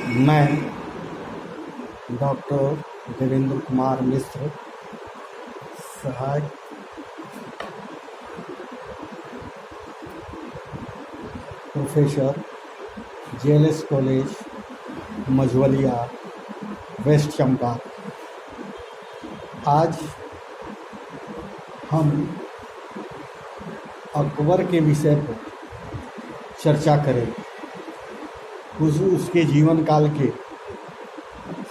मैं डॉक्टर देवेंद्र कुमार मिश्र, सहायक professor, JLS college Majhauliya, West Champa. आज हम अकबर के विषय पर चर्चा करेंगे। उसके जीवन काल के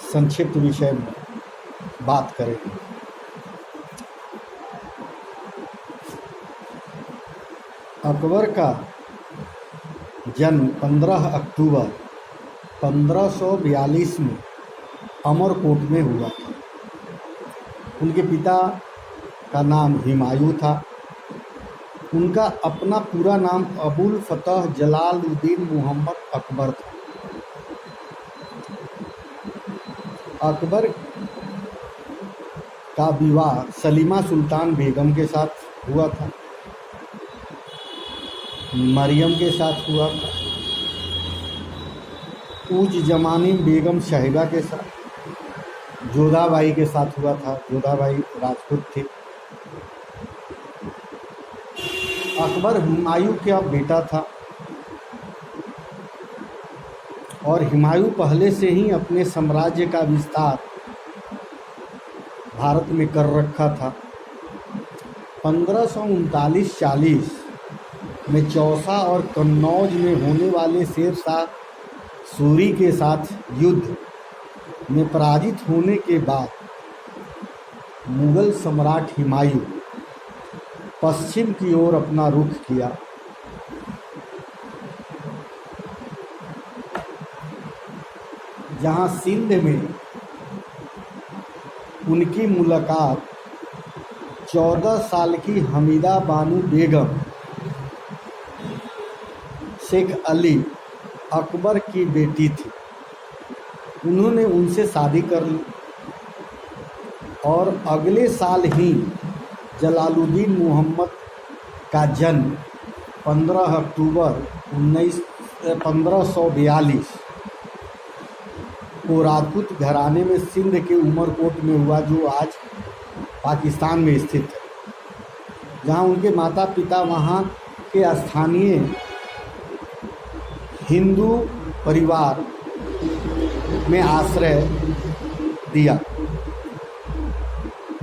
संक्षिप्त विषय में बात करेंगे। अकबर का जन्म 15 अक्टूबर 1542 में अमरकोट में हुआ था। उनके पिता का नाम हुमायूं था। उनका अपना पूरा नाम अबुल फतह जलालुद्दीन मोहम्मद अकबर था। अकबर का विवाह सलीमा सुल्तान बेगम के साथ हुआ था, मरियम के साथ हुआ था, उज जमानी बेगम साहिबा के साथ, जोधाबाई के साथ हुआ था। जोधाबाई राजपूत थे। अकबर हुमायूं का बेटा था और हुमायूं पहले से ही अपने साम्राज्य का विस्तार भारत में कर रखा था। 1539-40 में चौसा और कन्नौज में होने वाले शेर शाह सूरी के साथ युद्ध में पराजित होने के बाद मुगल सम्राट हुमायूं पश्चिम की ओर अपना रुख किया। जहां सिंध में उनकी मुलाकात 14 साल की हमीदा बानो बेगम शेख अली अकबर की बेटी थी। उन्होंने उनसे शादी कर ली और अगले साल ही जलालुद्दीन मोहम्मद का जन्म 15 अक्टूबर 1542 को राजपूत घराने में सिंध के उमरकोट में हुआ, जो आज पाकिस्तान में स्थित है। जहां उनके माता पिता वहां के स्थानीय हिंदू परिवार में आश्रय दिया।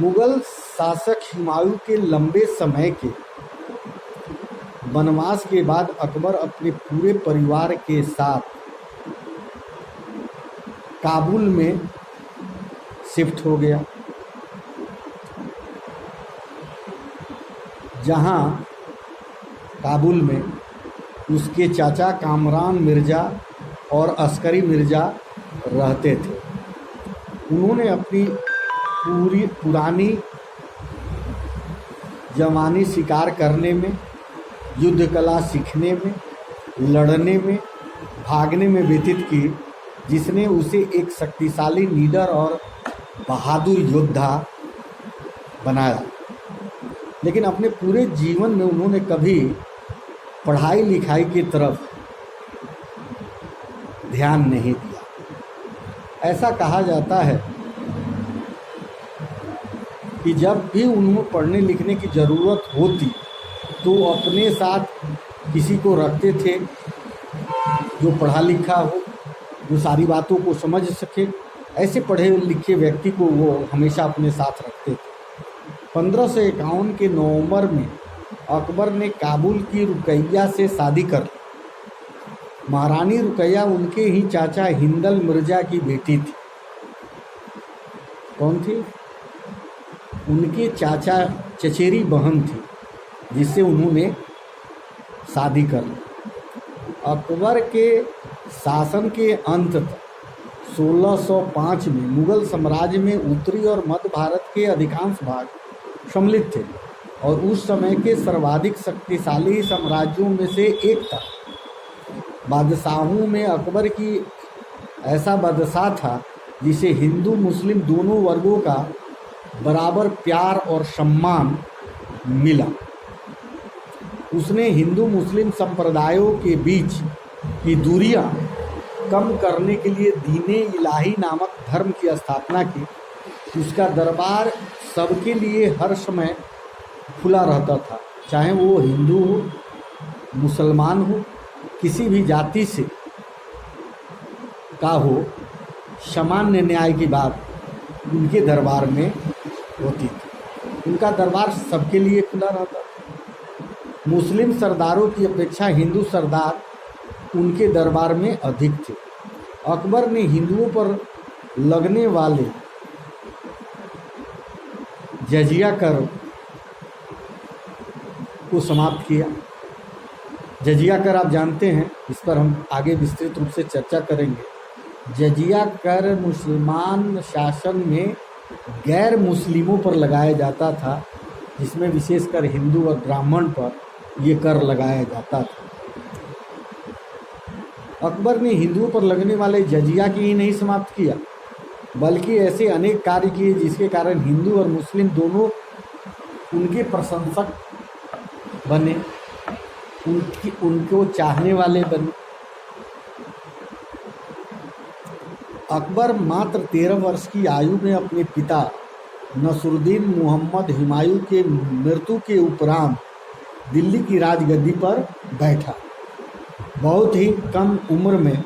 मुगल शासक हुमायूं के लंबे समय के वनवास के बाद अकबर अपने पूरे परिवार के साथ काबुल में शिफ्ट हो गया, जहां काबुल में उसके चाचा कामरान मिर्ज़ा और अस्करी मिर्ज़ा रहते थे। उन्होंने अपनी पुरानी जवानी शिकार करने में, युद्ध कला सीखने में, लड़ने में, भागने में व्यतीत की, जिसने उसे एक शक्तिशाली लीडर और बहादुर योद्धा बनाया। लेकिन अपने पूरे जीवन में उन्होंने कभी पढ़ाई लिखाई की तरफ ध्यान नहीं दिया। ऐसा कहा जाता है कि जब भी उन्हें पढ़ने लिखने की ज़रूरत होती तो अपने साथ किसी को रखते थे जो पढ़ा लिखा हो, जो सारी बातों को समझ सके। ऐसे पढ़े लिखे व्यक्ति को वो हमेशा अपने साथ रखते थे। 1551 के नवंबर में अकबर ने काबुल की रुकैया से शादी कर ली। महारानी रुकैया उनके ही चाचा हिंदल मिर्ज़ा की बेटी थी। कौन थी? उनके चाचा चचेरी बहन थी, जिससे उन्होंने शादी कर ली। अकबर के शासन के अंत तक 1605 में मुगल साम्राज्य में उत्तरी और मध्य भारत के अधिकांश भाग सम्मिलित थे और उस समय के सर्वाधिक शक्तिशाली साम्राज्यों में से एक था। बादशाहों में अकबर की ऐसा बादशाह था जिसे हिंदू मुस्लिम दोनों वर्गों का बराबर प्यार और सम्मान मिला। उसने हिंदू मुस्लिम संप्रदायों के बीच की दूरियां कम करने के लिए दीने इलाही नामक धर्म की स्थापना की। उसका दरबार सबके लिए हर समय खुला रहता था, चाहे वो हिंदू हो, मुसलमान हो, किसी भी जाति से का हो। सामान्य न्याय की बात उनके दरबार में होती थी। उनका दरबार सबके लिए खुला रहता था। मुस्लिम सरदारों की अपेक्षा हिंदू सरदार उनके दरबार में अधिक थे। अकबर ने हिंदुओं पर लगने वाले जजिया कर को समाप्त किया। जजिया कर आप जानते हैं, इस पर हम आगे विस्तृत रूप से चर्चा करेंगे। जजिया कर मुसलमान शासन में गैर मुस्लिमों पर लगाया जाता था, जिसमें विशेषकर हिंदू और ब्राह्मण पर ये कर लगाया जाता था। अकबर ने हिंदुओं पर लगने वाले जजिया की ही नहीं समाप्त किया, बल्कि ऐसे अनेक कार्य किए जिसके कारण हिंदू और मुस्लिम दोनों उनके प्रशंसक बने, उनको चाहने वाले बने। अकबर मात्र 13 वर्ष की आयु में अपने पिता नसरुद्दीन मुहम्मद हुमायूं के मृत्यु के उपरांत दिल्ली की राजगद्दी पर बैठा। बहुत ही कम उम्र में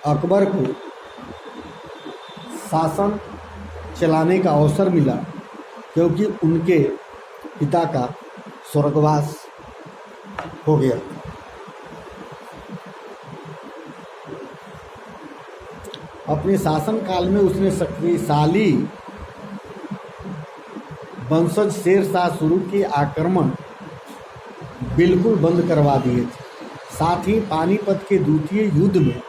अकबर को शासन चलाने का अवसर मिला, क्योंकि उनके पिता का स्वर्गवास हो गया। अपने शासन काल में उसने शक्तिशाली वंशज शेर शाह शुरू के आक्रमण बिल्कुल बंद करवा दिए थे। साथ ही पानीपत के द्वितीय युद्ध में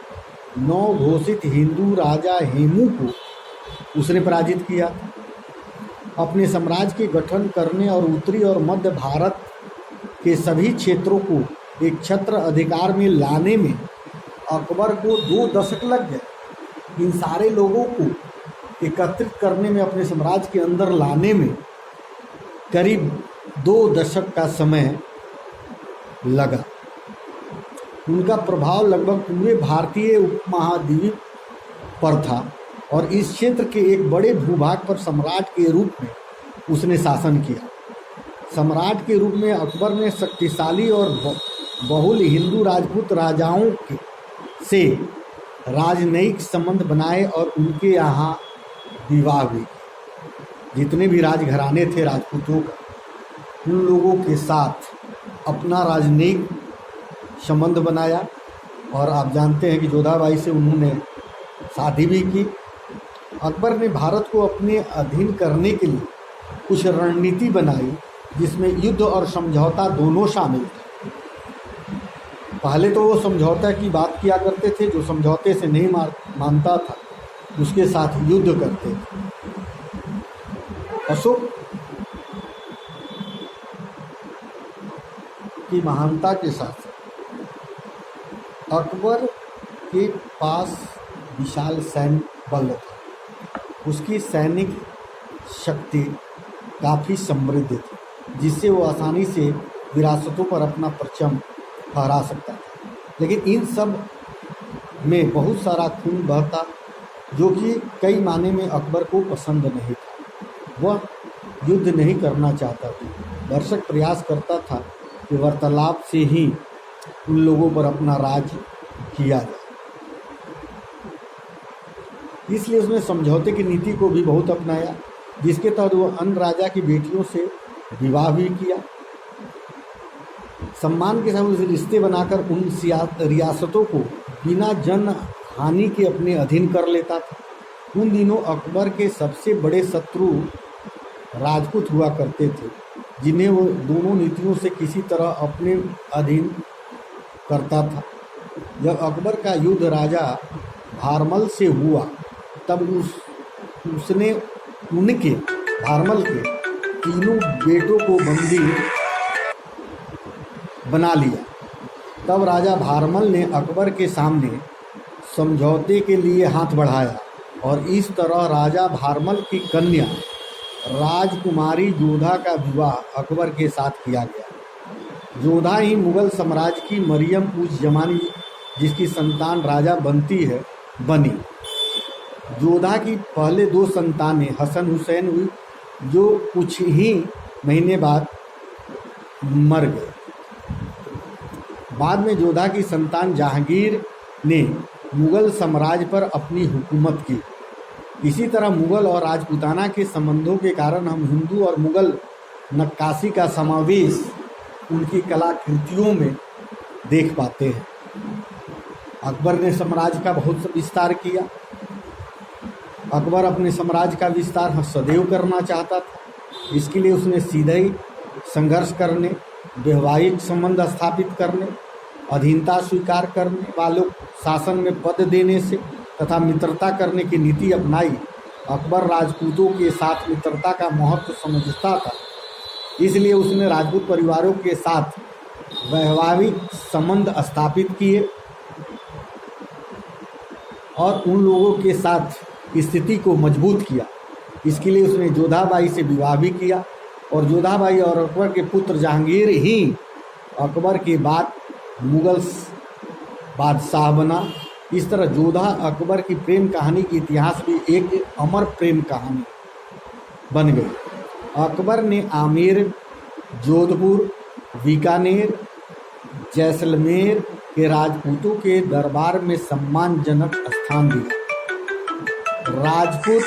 नव घोषित हिंदू राजा हेमू को उसने पराजित किया। अपने साम्राज्य के गठन करने और उत्तरी और मध्य भारत के सभी क्षेत्रों को एक छत्र अधिकार में लाने में अकबर को 2 दशक लग गए। इन सारे लोगों को एकत्रित करने में, अपने साम्राज्य के अंदर लाने में करीब 2 दशक का समय लगा। उनका प्रभाव लगभग पूरे भारतीय उपमहाद्वीप पर था और इस क्षेत्र के एक बड़े भूभाग पर सम्राट के रूप में उसने शासन किया। सम्राट के रूप में अकबर ने शक्तिशाली और बहुल हिंदू राजपूत राजाओं से राजनयिक संबंध बनाए और उनके यहाँ विवाह भी। जितने भी राजघराने थे राजपूतों का, उन लोगों के साथ अपना राजनयिक संबंध बनाया। और आप जानते हैं कि जोधाबाई से उन्होंने शादी भी की। अकबर ने भारत को अपने अधीन करने के लिए कुछ रणनीति बनाई, जिसमें युद्ध और समझौता दोनों शामिल थे। पहले तो वो समझौता की बात किया करते थे, जो समझौते से नहीं मानता था उसके साथ युद्ध करते थे। अशोक की महानता के साथ अकबर के पास विशाल सैन्य बल था। उसकी सैनिक शक्ति काफ़ी समृद्ध थी, जिससे वो आसानी से विरासतों पर अपना परचम फहरा सकता था। लेकिन इन सब में बहुत सारा खून बहता, जो कि कई माने में अकबर को पसंद नहीं था। वह युद्ध नहीं करना चाहता था, भरसक प्रयास करता था कि वार्तालाप से ही उन लोगों पर अपना राज किया जाए। इसलिए उसने समझौते की नीति को भी बहुत अपनाया, जिसके तहत वो अन्य राजा की बेटियों से विवाह भी किया। सम्मान के साथ उसे रिश्ते बनाकर उन रियासतों को बिना जन हानि के अपने अधीन कर लेता था। उन दिनों अकबर के सबसे बड़े शत्रु राजपूत हुआ करते थे, जिन्हें वो दोनों नीतियों से किसी तरह अपने अधीन करता था। जब अकबर का युद्ध राजा भारमल से हुआ, तब उसने उनके भारमल के तीनों बेटों को बंदी बना लिया। तब राजा भारमल ने अकबर के सामने समझौते के लिए हाथ बढ़ाया और इस तरह राजा भारमल की कन्या राजकुमारी जोधा का विवाह अकबर के साथ किया गया। जोधा ही मुगल साम्राज्य की मरियम उज़ जिसकी संतान राजा बनती है, बनी। जोधा की पहले 2 संतानें हसन हुसैन हुई, जो कुछ ही महीने बाद मर गए। बाद में जोधा की संतान जहांगीर ने मुगल साम्राज्य पर अपनी हुकूमत की। इसी तरह मुगल और राजपूताना के संबंधों के कारण हम हिंदू और मुगल नक्काशी का समावेश उनकी कलाकृतियों में देख पाते हैं। अकबर ने साम्राज्य का बहुत विस्तार किया। अकबर अपने साम्राज्य का विस्तार सदैव करना चाहता था। इसके लिए उसने सीधे ही संघर्ष करने, वैवाहिक संबंध स्थापित करने, अधीनता स्वीकार करने वालों शासन में पद देने से तथा मित्रता करने की नीति अपनाई। अकबर राजपूतों के साथ मित्रता का महत्व समझता था, इसलिए उसने राजपूत परिवारों के साथ वैवाहिक संबंध स्थापित किए और उन लोगों के साथ स्थिति को मजबूत किया। इसके लिए उसने जोधाबाई से विवाह भी किया और जोधाबाई और अकबर के पुत्र जहांगीर ही अकबर के बाद मुगल बादशाह बना। इस तरह जोधा अकबर की प्रेम कहानी की इतिहास भी एक अमर प्रेम कहानी बन गई। अकबर ने आमेर, जोधपुर, बीकानेर, जैसलमेर के राजपूतों के दरबार में सम्मानजनक स्थान दिया। राजपूत